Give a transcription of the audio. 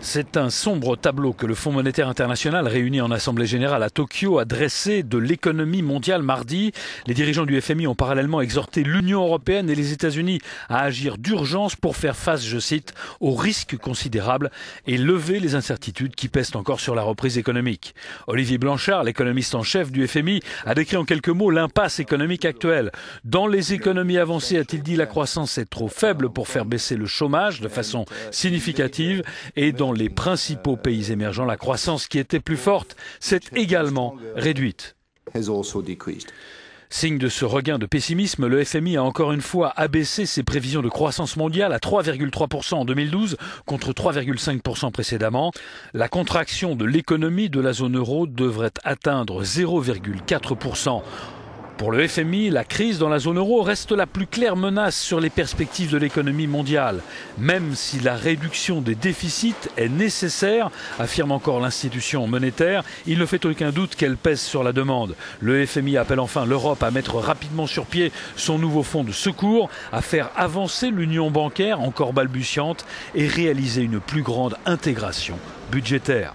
C'est un sombre tableau que le Fonds monétaire international, réuni en Assemblée générale à Tokyo, a dressé de l'économie mondiale mardi. Les dirigeants du FMI ont parallèlement exhorté l'Union européenne et les États-Unis à agir d'urgence pour faire face, je cite, aux risques considérables et lever les incertitudes qui pèsent encore sur la reprise économique. Olivier Blanchard, l'économiste en chef du FMI, a décrit en quelques mots l'impasse économique actuelle. Dans les économies avancées, a-t-il dit, la croissance est trop faible pour faire baisser le chômage de façon significative, et dans les principaux pays émergents, la croissance qui était plus forte s'est également réduite. Signe de ce regain de pessimisme, le FMI a encore une fois abaissé ses prévisions de croissance mondiale à 3,3% en 2012 contre 3,5% précédemment. La contraction de l'économie de la zone euro devrait atteindre 0,4%. Pour le FMI, la crise dans la zone euro reste la plus claire menace sur les perspectives de l'économie mondiale. Même si la réduction des déficits est nécessaire, affirme encore l'institution monétaire, il ne fait aucun doute qu'elle pèse sur la demande. Le FMI appelle enfin l'Europe à mettre rapidement sur pied son nouveau fonds de secours, à faire avancer l'union bancaire encore balbutiante et réaliser une plus grande intégration budgétaire.